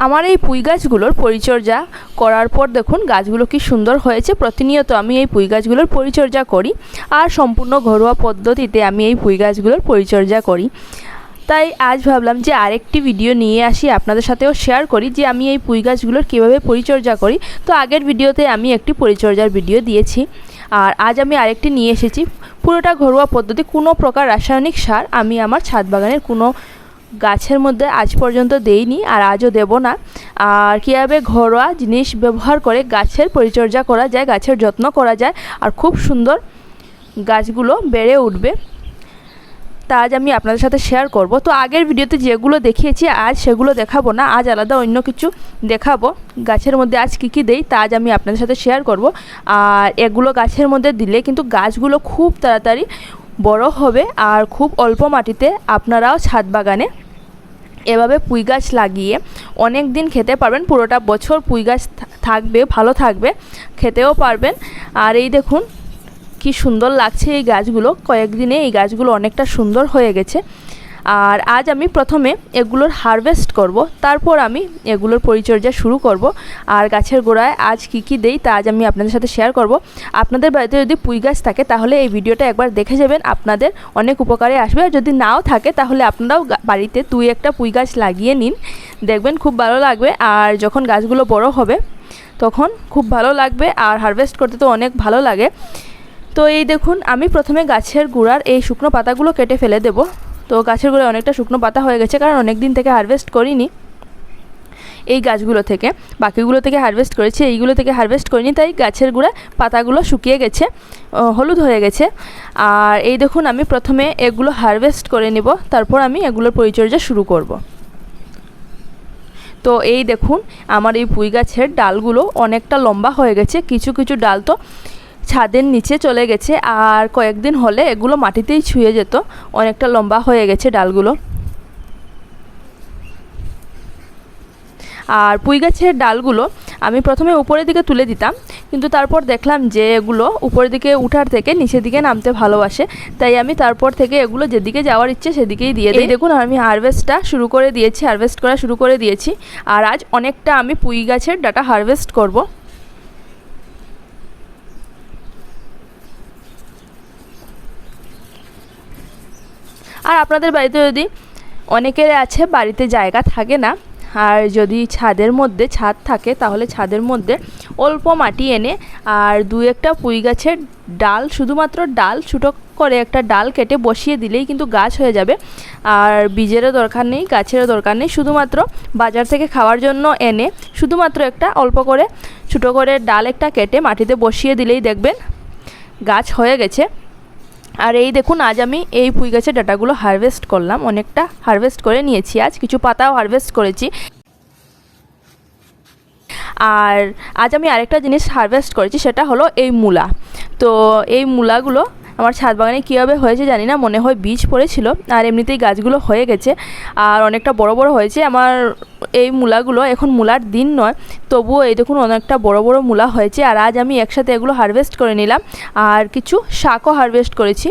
আমার এই পুঁই গাছগুলোর পরিচর্যা করার পর দেখুন গাছগুলো কি সুন্দর হয়েছে। প্রতিনিয়ত আমি এই পুঁই গাছগুলোর পরিচর্যা করি আর সম্পূর্ণ ঘরোয়া পদ্ধতিতে আমি এই পুঁই গাছগুলোর পরিচর্যা করি। তাই আজ ভাবলাম যে আরেকটি ভিডিও নিয়ে আসি, আপনাদের সাথেও শেয়ার করি যে আমি এই পুঁই গাছগুলোর কীভাবে পরিচর্যা করি। তো আগের ভিডিওতে আমি একটি পরিচর্যার ভিডিও দিয়েছি, আর আজ আমি আরেকটি নিয়ে এসেছি। পুরোটা ঘরোয়া পদ্ধতি, কোনো প্রকার রাসায়নিক সার আমি আমার ছাদ বাগানের কোনো গাছের মধ্যে আজ পর্যন্ত দেইনি আর আজও দেব না। আর কীভাবে ঘরোয়া জিনিস ব্যবহার করে গাছের পরিচর্যা করা যায়, গাছের যত্ন করা যায় আর খুব সুন্দর গাছগুলো বেড়ে উঠবে, তা আজ আমি আপনাদের সাথে শেয়ার করব। তো আগের ভিডিওতে যেগুলো দেখিয়েছি আজ সেগুলো দেখাবো না, আজ আলাদা অন্য কিছু দেখাবো। গাছের মধ্যে আজ কী কী দেই তা আজ আমি আপনাদের সাথে শেয়ার করব। আর এগুলো গাছের মধ্যে দিলে কিন্তু গাছগুলো খুব তাড়াতাড়ি বড় হবে আর খুব অল্প মাটিতে আপনারাও ছাদ বাগানে এভাবে পুঁই গাছ লাগিয়ে অনেক দিন খেতে পারবেন। পুরোটা বছর পুঁই গাছ থাকবে, ভালো থাকবে, খেতেও পারবেন। আর এই দেখুন কি সুন্দর লাগছে এই গাছগুলো, কয়েকদিনে এই গাছগুলো অনেকটা সুন্দর হয়ে গেছে। আর আজ আমি প্রথমে এগুলোর হারভেস্ট করব, তারপর আমি এগুলোর পরিচর্যা শুরু করব। আর গাছের গোড়ায় আজ কি কি দেই তা আজ আমি আপনাদের সাথে শেয়ার করব। আপনাদের বাড়িতে যদি পুঁই গাছ থাকে তাহলে এই ভিডিওটা একবার দেখে যাবেন, আপনাদের অনেক উপকারে আসবে। আর যদি নাও থাকে তাহলে আপনারাও বাড়িতে 2-1টা পুঁই গাছ লাগিয়ে নিন, দেখবেন খুব ভালো লাগবে। আর যখন গাছগুলো বড় হবে তখন খুব ভালো লাগবে, আর হারভেস্ট করতে তো অনেক ভালো লাগে। তো এই দেখুন আমি প্রথমে গাছের গোড়ার এই শুকনো পাতাগুলো কেটে ফেলে দেব। তো গাছের গোড়ায় অনেকটা শুকনো পাতা হয়ে গেছে, কারণ অনেক দিন থেকে হারভেস্ট করিনি এই গাছগুলো থেকে। বাকিগুলো থেকে হারভেস্ট করেছি, এইগুলো থেকে হারভেস্ট করিনি, তাই গাছের গোড়ায় পাতাগুলো শুকিয়ে গেছে, হলুদ হয়ে গেছে। আর এই দেখুন আমি প্রথমে এগুলো হারভেস্ট করে নেব, তারপর আমি এগুলোর পরিচর্যা শুরু করব। তো এই দেখুন আমার এই পুঁই গাছের ডালগুলো অনেকটা লম্বা হয়ে গেছে, কিছু কিছু ডাল তো ছাদের নিচে চলে গেছে, আর কয়েকদিন হলে এগুলো মাটিতেই ছুঁয়ে যেত, অনেকটা লম্বা হয়ে গেছে ডালগুলো। আর পুঁই গাছের ডালগুলো আমি প্রথমে উপরের দিকে তুলে দিতাম, কিন্তু তারপর দেখলাম যে এগুলো উপরের দিকে উঠার থেকে নিচের দিকে নামতে ভালোবাসে, তাই আমি তারপর থেকে এগুলো যেদিকে যাওয়ার ইচ্ছে সেদিকেই দিয়ে দিই। দেখুন আমি হারভেস্ট করা শুরু করে দিয়েছি। আর আজ অনেকটা আমি পুঁই গাছের ডাটা হারভেস্ট করব। আর আপনাদের বাড়িতে যদি অনেকের আছে বাড়িতে জায়গা থাকে না, আর যদি ছাদের মধ্যে ছাদ থাকে তাহলে ছাদের মধ্যে অল্প মাটি এনে আর 2-1টা পুঁই গাছের ডাল, শুধুমাত্র ডাল, ছোটো করে একটা ডাল কেটে বসিয়ে দিলেই কিন্তু গাছ হয়ে যাবে। আর বীজেরও দরকার নেই, গাছেরও দরকার নেই, শুধুমাত্র বাজার থেকে খাওয়ার জন্য এনে শুধুমাত্র একটা অল্প করে ছোটো করে ডাল একটা কেটে মাটিতে বসিয়ে দিলেই দেখবেন গাছ হয়ে গেছে। আর এই দেখুন আজ আমি এই পুঁই গাছের ডাটাগুলো হারভেস্ট করলাম, অনেকটা হারভেস্ট করে নিয়েছি, আজ কিছু পাতাও হারভেস্ট করেছি। আর আজ আমি আরেকটা জিনিস হারভেস্ট করেছি, সেটা হলো এই মূলা। তো এই মূলাগুলো আমার ছাদ বাগানে কীভাবে হয়েছে জানি না, মনে হয় বীজ পড়েছিল, আর এমনিতেই গাছগুলো হয়ে গেছে আর অনেকটা বড় বড় হয়েছে। আমার এই মূলাগুলো এখন মূলার দিন নয়, তবুও এই দেখুন অনেকটা বড় বড় মূলা হয়েছে। আর আজ আমি একসাথে এগুলো হারভেস্ট করে নিলাম, আর কিছু শাকও হারভেস্ট করেছি।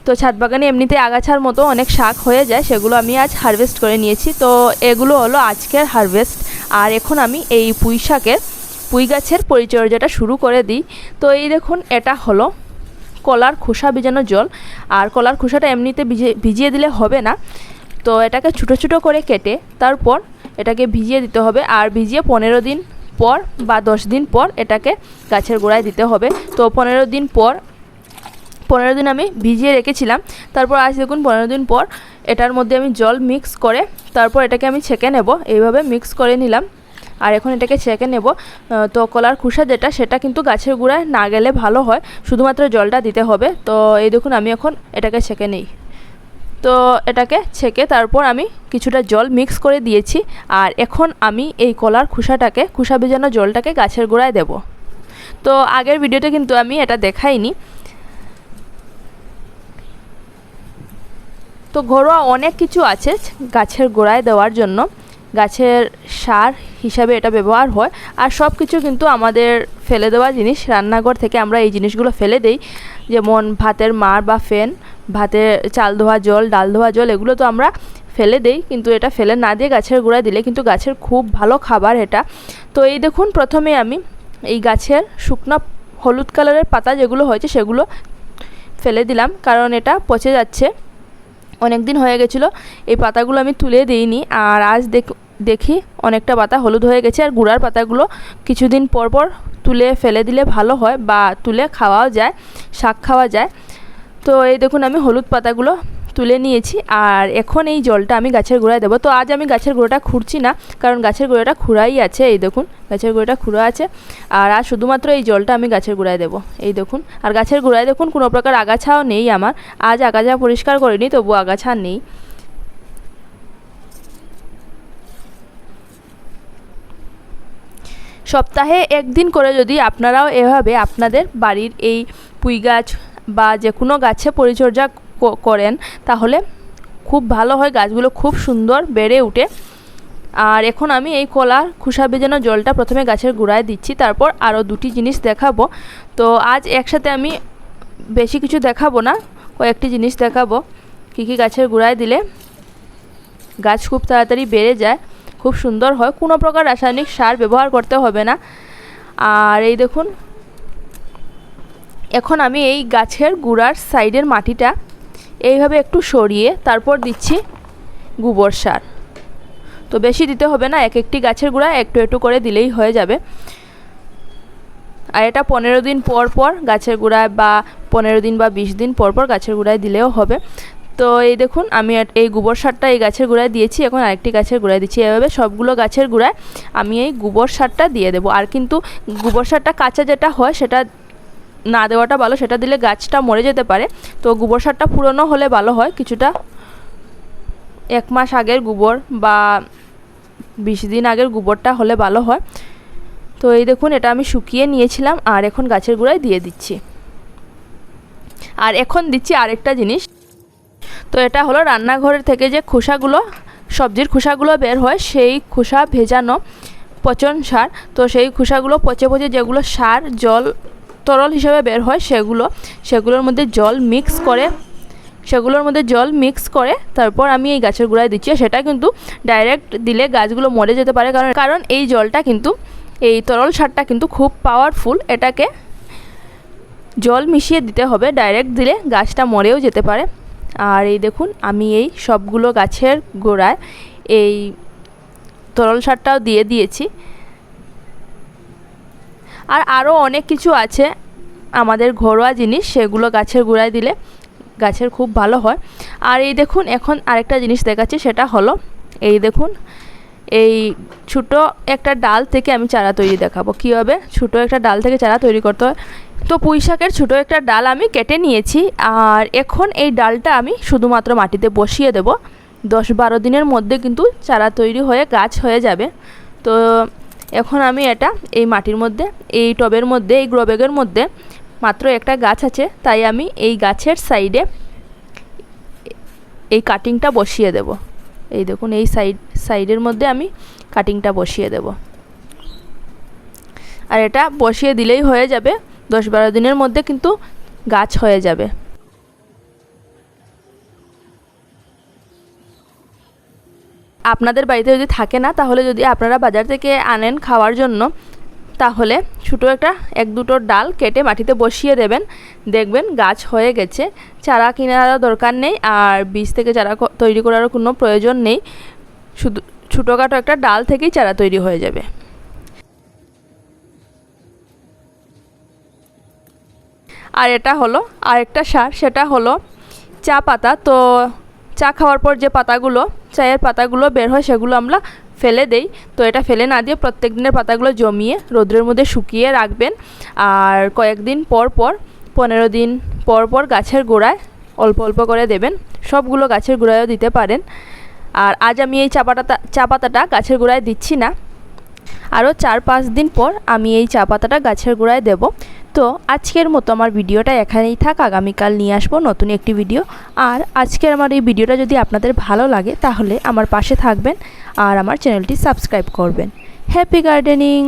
তো ছাদ বাগানে এমনিতে আগাছার মতো অনেক শাক হয়ে যায়, সেগুলো আমি আজ হারভেস্ট করে নিয়েছি। তো এগুলো হলো আজকের হারভেস্ট। আর এখন আমি এই পুঁই গাছের পরিচর্যাটা শুরু করে দিই। তো এই দেখুন এটা হলো কলার খোসা ভিজানো জল, আর কলার খোসাটা এমনিতে ভিজিয়ে দিলে হবে না, তো এটাকে ছোটো ছোটো করে কেটে তারপর এটাকে ভিজিয়ে দিতে হবে। আর ভিজিয়ে 15 দিন পর বা 10 দিন পর এটাকে গাছের গোড়ায় দিতে হবে। তো 15 দিন আমি ভিজিয়ে রেখেছিলাম, তারপর আজ দেখুন 15 দিন পর এটার মধ্যে আমি জল মিক্স করে তারপর এটাকে আমি ছেঁকে নেব। এইভাবে মিক্স করে নিলাম, আর এখন এটাকে ছেঁকে নেব। তো কলার খোসা যেটা, সেটা কিন্তু গাছের গোড়ায় না গেলে ভালো হয়, শুধুমাত্র জলটা দিতে হবে। তো এই দেখুন আমি এখন এটাকে ছেঁকে নিই। তো এটাকে ছেঁকে তারপর আমি কিছুটা জল মিক্স করে দিয়েছি। আর এখন আমি এই কলার খোসা ভেজানো জলটাকে গাছের গোড়ায় দেব। তো আগের ভিডিওতে কিন্তু আমি এটা দেখাইনি। তো ঘরোয়া অনেক কিছু আছে গাছের গোড়ায় দেওয়ার জন্য, গাছের সার হিসাবে এটা ব্যবহার হয়। আর সব কিছু কিন্তু আমাদের ফেলে দেওয়া জিনিস, রান্নাঘর থেকে আমরা এই জিনিসগুলো ফেলে দেই, যেমন ভাতের মাড় বা ফেন, ভাতের চাল ধোয়া জল, ডাল ধোয়া জল, এগুলো তো আমরা ফেলে দেই, কিন্তু এটা ফেলে না দিয়ে গাছের গোড়ায় দিলে কিন্তু গাছের খুব ভালো খাবার এটা। তো এই দেখুন প্রথমে আমি এই গাছের শুকনো হলুদ কালারের পাতা যেগুলো হয়েছে সেগুলো ফেলে দিলাম, কারণ এটা পচে যাচ্ছে, অনেক দিন হয়ে গেছিলো। এই পাতাগুলো আমি তুলে দিইনি, আর আজ দেখি অনেকটা পাতা হলুদ হয়ে গেছে। আর গুঁড়ার পাতাগুলো কিছুদিন পর পর তুলে ফেলে দিলে ভালো হয়, বা তুলে খাওয়াও যায়, শাক খাওয়া যায়। তো এই দেখুন আমি হলুদ পাতাগুলো তুলে নিয়েছি, আর এখন এই জলটা আমি গাছের গোড়ায় দেবো। তো আজ আমি গাছের গোড়াটা খুঁড়ছি না, কারণ গাছের গোড়াটা খুঁড়াই আছে। এই দেখুন গাছের গোড়াটা খুঁড়া আছে, আর শুধুমাত্র এই জলটা আমি গাছের গোড়ায় দেবো। এই দেখুন, আর গাছের গোড়ায় দেখুন কোনো প্রকার আগাছাও নেই আমার। আজ আগাছা পরিষ্কার করিনি, তবু আগাছা নেই। সপ্তাহে একদিন করে যদি আপনারাও এভাবে আপনাদের বাড়ির এই পুঁই গাছ বা যে কোনো গাছে পরিচর্যা করেন, তাহলে খুব ভালো হয়, গাছগুলো খুব সুন্দর বেড়ে ওঠে। আর এখন আমি এই কলার খোসা ভেজানো জলটা প্রথমে গাছের গোড়ায় দিচ্ছি, তারপর আরও দুটি জিনিস দেখাবো। তো আজ একসাথে আমি বেশি কিছু দেখাবো না, কয়েকটি জিনিস দেখাবো কী কী গাছের গোড়ায় দিলে গাছ খুব তাড়াতাড়ি বেড়ে যায়, খুব সুন্দর হয়, কোনো প্রকার রাসায়নিক সার ব্যবহার করতে হবে না। আর এই দেখুন এখন আমি এই গাছের গোড়ার সাইডের মাটিটা এইভাবে একটু সরিয়ে তারপর দিচ্ছি গোবর সার। তো বেশি দিতে হবে না, এক একটি গাছের গোড়া একটু একটু করে দিলেই হয়ে যাবে। আর এটা 15 দিন পর পর গাছের গোড়ায়, বা 15 দিন বা 20 দিন পর পর গাছের গোড়ায় দিলেও হবে। তো এই দেখুন আমি এই গোবর সারটা এই গাছের গোড়ায় দিয়েছি, এখন আরেকটি গাছের গোড়ায় দিচ্ছি। এভাবে সবগুলো গাছের গোড়ায় আমি এই গোবর সারটা দিয়ে দেবো। আর কিন্তু গোবর সারটা কাঁচা যেটা হয় সেটা না দেওয়াটা ভালো, সেটা দিলে গাছটা মরে যেতে পারে। তো গোবর সারটা পুরনো হলে ভালো হয়, কিছুটা 1 মাস আগের গোবর বা 20 দিন আগের গোবরটা হলে ভালো হয়। তো এই দেখুন এটা আমি শুকিয়ে নিয়েছিলাম, আর এখন গাছের গোড়ায় দিয়ে দিচ্ছি। আর এখন দিচ্ছি আরেকটা জিনিস। তো এটা হলো রান্নাঘরের থেকে যে খোসাগুলো, সবজির খোসাগুলো বের হয়, সেই খোসা ভেজানো পচন সার। তো সেই খোসাগুলো পচে পচে যেগুলো সার জল তরল হিসেবে বের হয়, সেগুলোর মধ্যে জল মিক্স করে তারপর আমি এই গাছের গোড়ায় দিচ্ছি। সেটা কিন্তু ডাইরেক্ট দিলে গাছগুলো মরে যেতে পারে, কারণ এই জলটা কিন্তু, এই তরল সারটা কিন্তু খুব পাওয়ারফুল। এটাকে জল মিশিয়ে দিতে হবে, ডাইরেক্ট দিলে গাছটা মরেও যেতে পারে। আর এই দেখুন আমি এই সবগুলো গাছের গোড়ায় এই তরল সারটাও দিয়ে দিয়েছি। আর আরও অনেক কিছু আছে আমাদের ঘরোয়া জিনিস, সেগুলো গাছের গোড়ায় দিলে গাছের খুব ভালো হয়। আর এই দেখুন এখন আরেকটা জিনিস দেখাচ্ছি, সেটা হলো এই দেখুন এই ছোটো একটা ডাল থেকে আমি চারা তৈরি দেখাবো, কীভাবে ছোটো একটা ডাল থেকে চারা তৈরি করতে হয়। তো পুঁই শাকের ছোটো একটা ডাল আমি কেটে নিয়েছি, আর এখন এই ডালটা আমি শুধুমাত্র মাটিতে বসিয়ে দেব। 10-12 দিনের মধ্যে কিন্তু চারা তৈরি হয়ে গাছ হয়ে যাবে। তো এখন আমি এটা এই মাটির মধ্যে, এই টবের মধ্যে, এই গ্রো ব্যাগের মধ্যে মাত্র একটা গাছ আছে, তাই আমি এই গাছের সাইডে এই কাটিংটা বসিয়ে দেব। এই দেখুন এই সাইডের মধ্যে আমি কাটিংটা বসিয়ে দেব, আর এটা বসিয়ে দিলেই হয়ে যাবে। 10-12 দিনের মধ্যে কিন্তু গাছ হয়ে যাবে। আপনাদের বাড়িতে যদি থাকে না, তাহলে যদি আপনারা বাজার থেকে আনেন খাওয়ার জন্য, তাহলে ছোটো একটা 1-2টো ডাল কেটে মাটিতে বসিয়ে দেবেন, দেখবেন গাছ হয়ে গেছে। চারা কেনার দরকার নেই, আর বীজ থেকে চারা তৈরি করারও কোনো প্রয়োজন নেই, শুধু ছোটোখাটো একটা ডাল থেকেই চারা তৈরি হয়ে যাবে। আর এটা হলো আরেকটা সার, সেটা হলো চা পাতা। তো চা খাওয়ার পর যে পাতাগুলো, চায়ের পাতাগুলো বের হয়, সেগুলো আমরা ফেলে দেই। তো এটা ফেলে না দিয়ে প্রত্যেক দিনের পাতাগুলো জমিয়ে রোদ্রের মধ্যে শুকিয়ে রাখবেন, আর কয়েকদিন পর পর 15 দিন পর পর গাছের গোড়ায় অল্প অল্প করে দেবেন। সবগুলো গাছের গোড়ায়ও দিতে পারেন। আর আজ আমি এই চা পাতাটা গাছের গোড়ায় দিচ্ছি না, আরও 4-5 দিন পর আমি এই চা পাতাটা গাছের গোড়ায় দেব। তো আজকের মতো আমার ভিডিওটা এখানেই থাক, আগামীকাল নিয়ে আসবো নতুন একটি ভিডিও। আর আজকের আমার এই ভিডিওটা যদি আপনাদের ভালো লাগে, তাহলে আমার পাশে থাকবেন আর আমার চ্যানেলটি সাবস্ক্রাইব করবেন। Happy gardening.